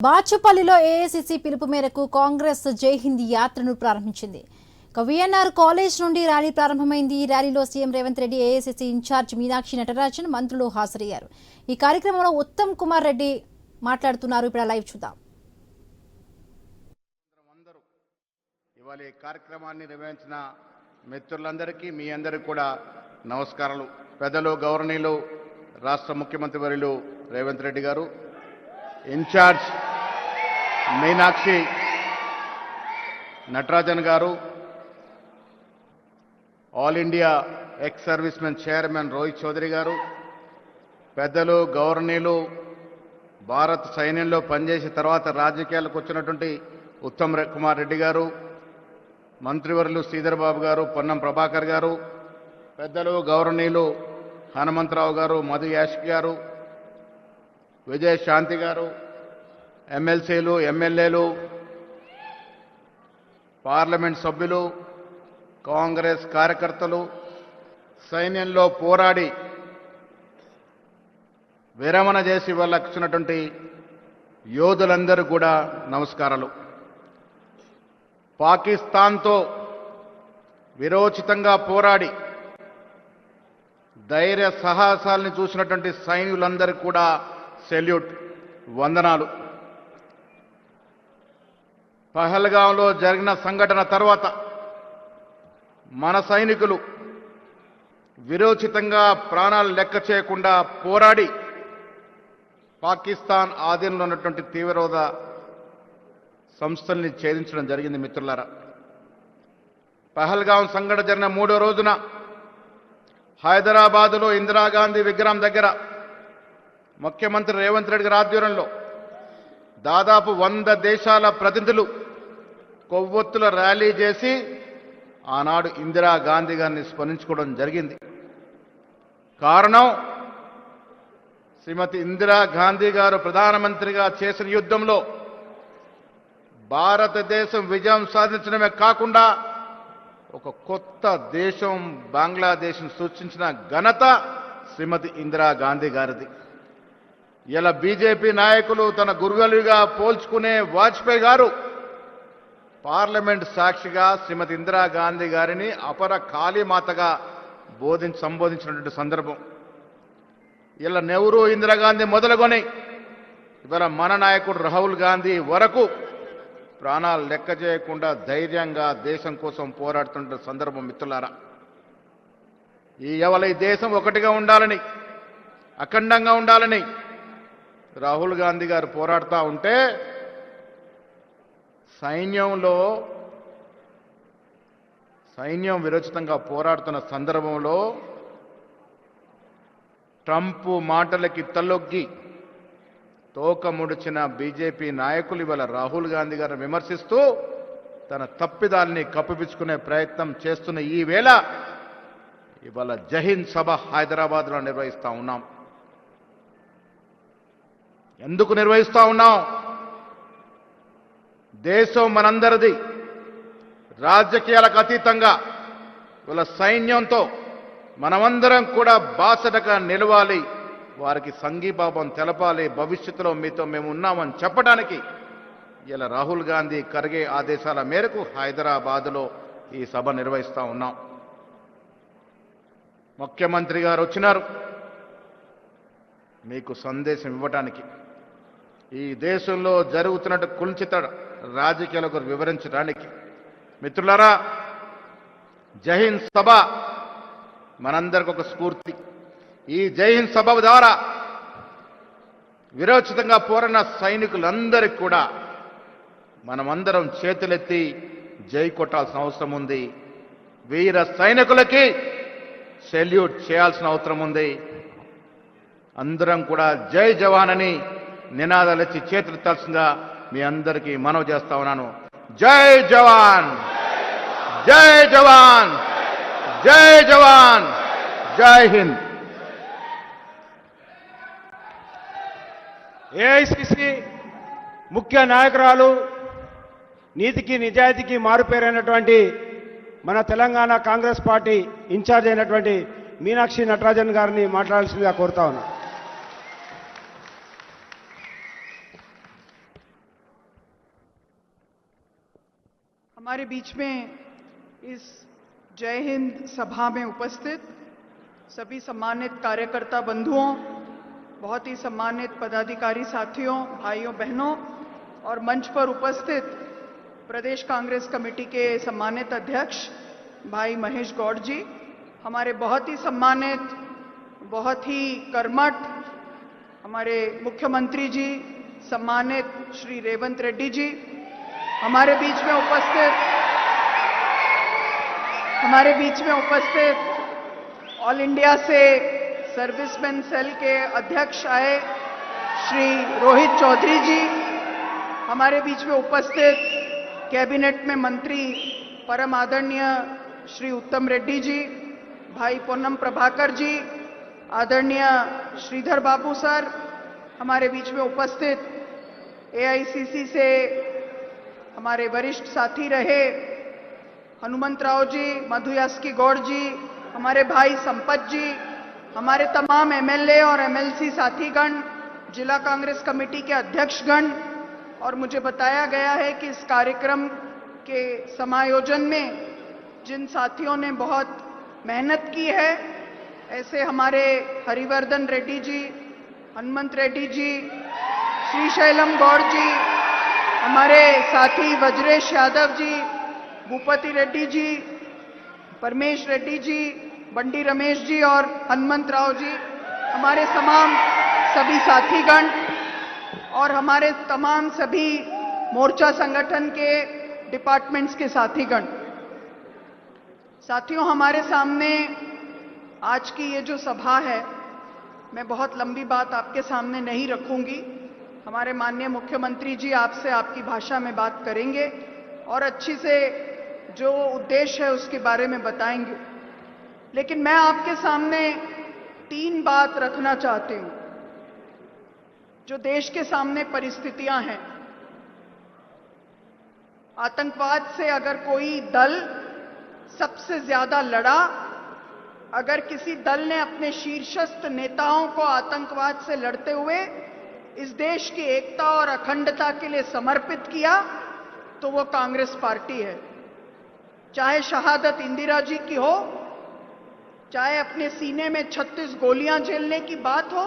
బాచుపల్లిలో AICC పిలుపు మేరకు కాంగ్రెస్ జై హింద్ యాత్రను ప్రారంభించింది. విఎన్ఆర్ కాలేజ్ నుండి ర్యాలీ ప్రారంభమైంది. ఈ ర్యాలీలో CM Revanth Reddy, AICC incharge Meenakshi Natarajan మంత్రులు హాజరయ్యారు. ఈ కార్యక్రమంలో ఉత్తమ్ కుమార్ రెడ్డి మాట్లాడుతున్నారు. ఇప్పుడు లైవ్ చూద్దాం. ఇవాళ ఈ కార్యక్రమాన్ని నిర్వహించిన మిత్రులందరికీ మీ అందరికీ కూడా నమస్కారాలు. పెద్దలు గౌరవనీయులు రాష్ట్ర ముఖ్యమంత్రి వర్యులు రేవంత్ రెడ్డి గారు, incharge Meenakshi Natarajan garu, all India ex service men chairman Rohit Chaudhary garu, పెద్దలు గౌరవనీయులు భారత సైన్యంలో పనిచేసిన తర్వాత రాజకీయాలకు వచ్చినటువంటి ఉత్తమ్ కుమార్ రెడ్డి గారు, మంత్రివర్యులు శ్రీధర్ బాబు గారు, పొన్నం ప్రభాకర్ గారు, పెద్దలు గౌరవనీయులు హనుమంతరావు గారు, మధు యాష్ గారు, విజయశాంతి గారు, ఎమ్మెల్సీలు, ఎమ్మెల్యేలు, పార్లమెంట్ సభ్యులు, కాంగ్రెస్ కార్యకర్తలు, సైన్యంలో పోరాడి విరమణ చేసి వాళ్ళకు వచ్చినటువంటి యోధులందరూ కూడా నమస్కారాలు. పాకిస్తాన్తో విరోచితంగా పోరాడి ధైర్య సాహసాలని చూసినటువంటి సైనికులందరికీ కూడా సెల్యూట్, వందనాలు. పహల్గాంలో జరిగిన సంఘటన తర్వాత మన సైనికులు విరోచితంగా ప్రాణాలు లెక్క చేయకుండా పోరాడి పాకిస్తాన్ ఆధీనంలో ఉన్నటువంటి తీవ్రవాద సంస్థల్ని ఛేదించడం జరిగింది. మిత్రులారా, పహల్గాం సంఘటన జరిగిన 3వ రోజున హైదరాబాదులో ఇందిరాగాంధీ విగ్రహం దగ్గర ముఖ్యమంత్రి రేవంత్ రెడ్డి గారి ఆధ్వర్యంలో దాదాపు 100 దేశాల ప్రతినిధులు కొవ్వొత్తుల ర్యాలీ చేసి ఆనాడు ఇందిరాగాంధీ గారిని స్మరించుకోవడం జరిగింది. కారణం, శ్రీమతి ఇందిరాగాంధీ గారు ప్రధానమంత్రిగా చేసిన యుద్ధంలో భారతదేశం విజయం సాధించడమే కాకుండా ఒక కొత్త దేశం బంగ్లాదేశ్ను సృష్టించిన ఘనత శ్రీమతి ఇందిరాగాంధీ గారిది. ఇలా బీజేపీ నాయకులు తన గురువులుగా పోల్చుకునే వాజ్పేయి గారు పార్లమెంట్ సాక్షిగా శ్రీమతి ఇందిరాగాంధీ గారిని అపర కాళీమాతగా సంబోధించినటువంటి సందర్భం. ఇలా నెహ్రూ, ఇందిరాగాంధీ మొదలుకొని ఇవాళ మన నాయకుడు రాహుల్ గాంధీ వరకు ప్రాణాలు లెక్క చేయకుండా ధైర్యంగా దేశం కోసం పోరాడుతున్న సందర్భం. మిత్రులారా, ఈ దేశం ఒకటిగా ఉండాలని, అఖండంగా ఉండాలని రాహుల్ గాంధీ గారు పోరాడుతూ ఉంటే సైన్యం విరోచితంగా పోరాడుతున్న సందర్భంలో ట్రంప్ మాటలకి తలొగ్గి తోక ముడిచిన బీజేపీ నాయకులు ఇవాళ రాహుల్ గాంధీ గారిని విమర్శిస్తూ తన తప్పిదాల్ని కప్పిపుచ్చుకునే ప్రయత్నం చేస్తున్న ఈ వేళ ఇవాళ జైహింద్ సభ హైదరాబాద్లో నిర్వహిస్తూ ఉన్నాం. ఎందుకు నిర్వహిస్తూ ఉన్నాం? దేశం మనందరిది. రాజకీయాలకు అతీతంగా ఇవాళ సైన్యంతో మనమందరం కూడా బాసటగా నిలవాలి, వారికి సంఘీభావం తెలపాలి, భవిష్యత్తులో మీతో మేము ఉన్నామని చెప్పడానికి ఇలా రాహుల్ గాంధీ, ఖర్గే ఆదేశాల మేరకు హైదరాబాదులో ఈ సభ నిర్వహిస్తూ ఉన్నాం. ముఖ్యమంత్రి గారు వచ్చినారు మీకు సందేశం ఇవ్వడానికి, ఈ దేశంలో జరుగుతున్నట్టు కుల్చిత రాజకీయాలకు వివరించడానికి. మిత్రులారా, జైహింద్ సభ మనందరికి ఒక స్ఫూర్తి. ఈ జైహింద్ సభ ద్వారా విరోచితంగా పోరాడిన సైనికులందరికీ కూడా మనమందరం చేతులెత్తి జై కొట్టాల్సిన అవసరం ఉంది. వీర సైనికులకి సెల్యూట్ చేయాల్సిన అవసరం ఉంది. అందరం కూడా జై జవాన్ అని నినాదాలు ఇచ్చి చేతులెత్తాల్సిందిగా మీ అందరికీ మనవి చేస్తా ఉన్నాను. జై జవాన్, జై జవాన్, జై జవాన్, జై హింద్. ఏఐసిసి ముఖ్య నాయకురాలు, నీతికి నిజాయితీకి మారుపేరైనటువంటి మన తెలంగాణ కాంగ్రెస్ పార్టీ ఇన్ఛార్జ్ అయినటువంటి మీనాక్షి నటరాజన్ గారిని మాట్లాడాల్సిందిగా కోరుతా ఉన్నాను. हमारे बीच में इस जय हिंद सभा में उपस्थित सभी सम्मानित कार्यकर्ता बंधुओं, बहुत ही सम्मानित पदाधिकारी साथियों, भाइयों बहनों और मंच पर उपस्थित प्रदेश कांग्रेस कमेटी के सम्मानित अध्यक्ष भाई महेश गौड़ जी, हमारे बहुत ही सम्मानित, बहुत ही कर्मठ हमारे मुख्यमंत्री जी सम्मानित श्री रेवंत रेड्डी जी, हमारे बीच में उपस्थित ऑल इंडिया से सर्विसमैन सेल के अध्यक्ष आए श्री रोहित चौधरी जी, हमारे बीच में उपस्थित कैबिनेट में मंत्री परम आदरणीय श्री उत्तम रेड्डी जी, भाई पोन्नम प्रभाकर जी, आदरणीय श्रीधर बाबू सर, हमारे बीच में उपस्थित एआईसीसी से हमारे वरिष्ठ साथी रहे हनुमंतराव जी, मधु यास्की गौड़ जी, हमारे भाई संपत जी, हमारे तमाम एमएलए और एमएलसी साथीगण, जिला कांग्रेस कमेटी के अध्यक्षगण, और मुझे बताया गया है कि इस कार्यक्रम के समायोजन में जिन साथियों ने बहुत मेहनत की है, ऐसे हमारे हरिवर्धन रेड्डी जी, हनुमंत रेड्डी जी, श्रीशैलम गौड़ जी, हमारे साथी वज्रेश यादव जी, भूपति रेड्डी जी, परमेश रेड्डी जी, बंडी रमेश जी और हनुमंत राव जी, हमारे तमाम सभी साथीगण और हमारे तमाम सभी मोर्चा संगठन के डिपार्टमेंट्स के साथीगण। साथियों, हमारे सामने आज की ये जो सभा है, मैं बहुत लंबी बात आपके सामने नहीं रखूंगी। हमारे माननीय मुख्यमंत्री जी आपसे आपकी भाषा में बात करेंगे और अच्छी से जो उद्देश्य है उसके बारे में बताएंगे। लेकिन मैं आपके सामने 3 बात रखना चाहती हूं जो देश के सामने परिस्थितियां हैं। आतंकवाद से अगर कोई दल सबसे ज्यादा लड़ा, अगर किसी दल ने अपने शीर्षस्थ नेताओं को आतंकवाद से लड़ते हुए इस देश की एकता और अखंडता के लिए समर्पित किया, तो वो कांग्रेस पार्टी है। चाहे शहादत इंदिरा जी की हो, चाहे अपने सीने में 36 गोलियां झेलने की बात हो,